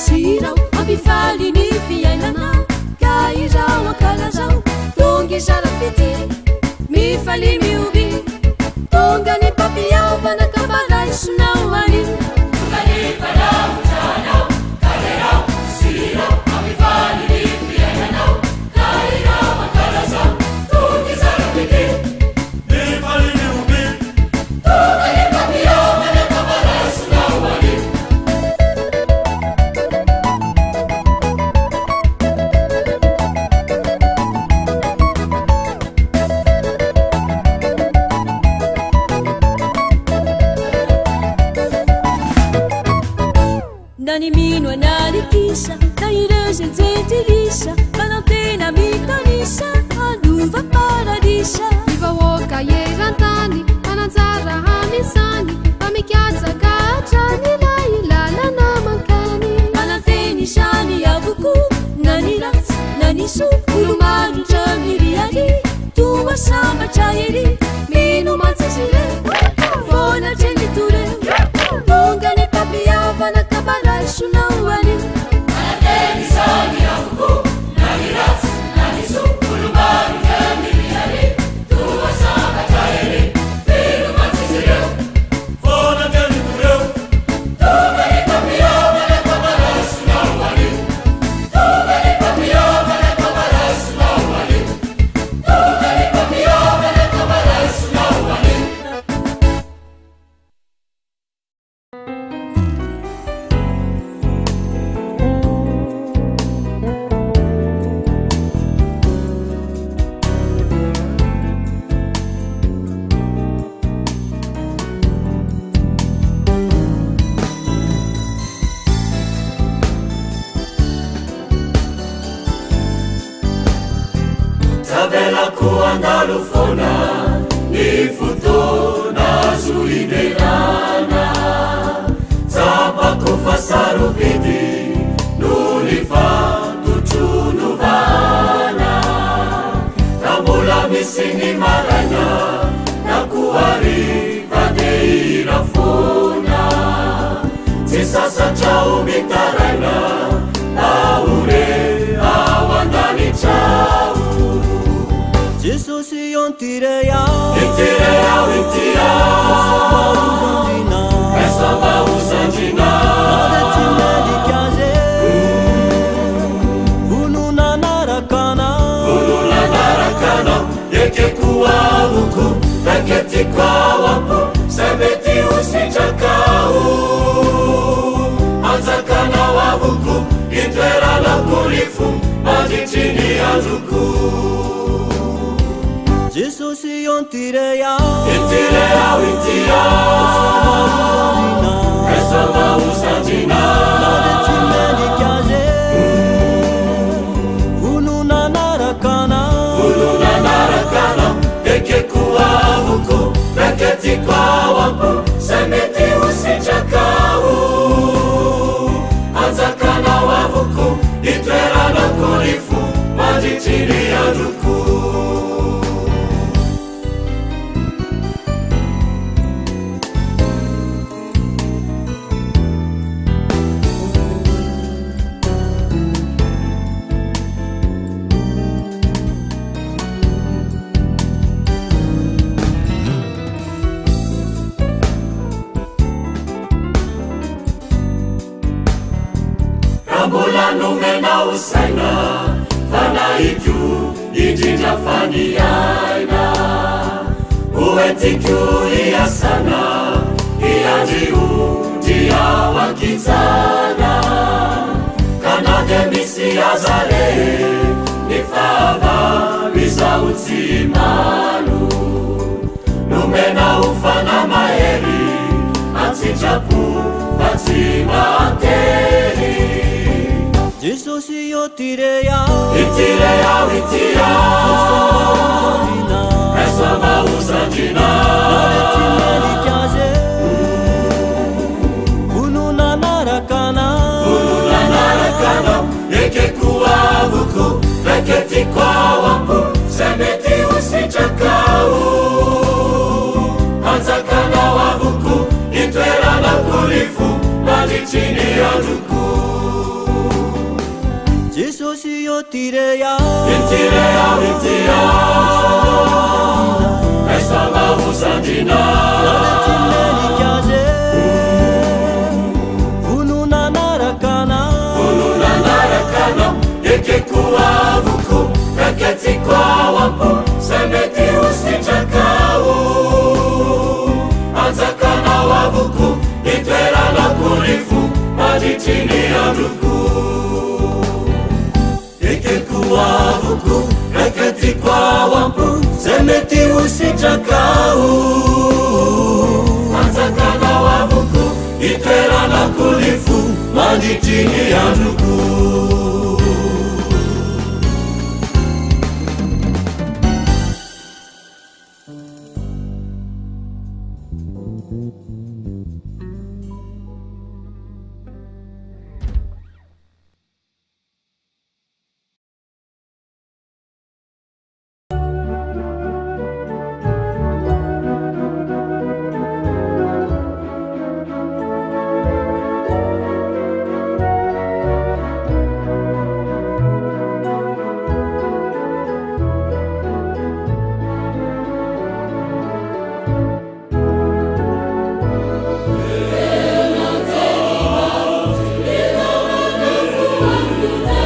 sirao ampifaly ny fiainanao ka izao ankalazao tonga sarapity mifaly mioby tonga ny papiaovana kabaraisonao ani nani mino analikisa na ireo zay jetilisa manao tena mitanisa anova paradisa ny vahoaka erantany mananjara hamisany mamikatsaka hatrany lay lalana mankany mananteny isany avoko nani ratsy nani so olo marotra miriary toa sambatra ery mino matsasire fonatreny tore tonga ny papiavana kabaraisonao ani mananteny isany avoko nani ratsy nani so olo marotra miriary toa sambatra ery mino matsasire fonatreny tore tonga ny papiavana kabaraisonao ani tonga ny papiavana kabaraisonao ani tonga ny papiavana kabaraisonao ani Savelako andalo fona ny fotona zoiderana tsapako fasarovity no ny fatotronovana ka mbola misy ny maraina na koariva de irafona tsy sasatrao mitaraina aore ao andanitrao Jesus iontirei ao essa bausandina nada te medicaze ununanarakana yeke kuavuku naketi kwawapo sabeti usichakau anzakana wavuku itwera la kulifu majichini ajuku Jesus iontirei ao essa bausandina nada te medicaze ununanarakana yeke kuavuku naketi kwawapo sabeti usichakau anzakana wavuku itwera la kulifu majichini ajuku numena usaina fanaiku ijinja faniaina uetiku iasana iajiu dia wakizana kanade misi azare nifava bizautimanu numena ufana maeri ansijapu fatimanteri Jesus iontirei ao essa bausandina nada te medicaze ununanarakana yeke kuavuku naketi kwawapo sabeti usichakau anzakana wavuku itwera la kulifu majichini ajuku Jesusi yo tireya Intia Esama usandina Naletimeli kyaze Fununa narakana Ikekuwa vuku Raketi kwa wampu Semeti usichakau Anzakana wavuku Itwera na kulifu Maji chini ya duku Ikekuwa vuku Raketi kwa wampu Semeti usichakau Anzakana wavuku Itwera na kulifu Maji chini ya duku Thank you.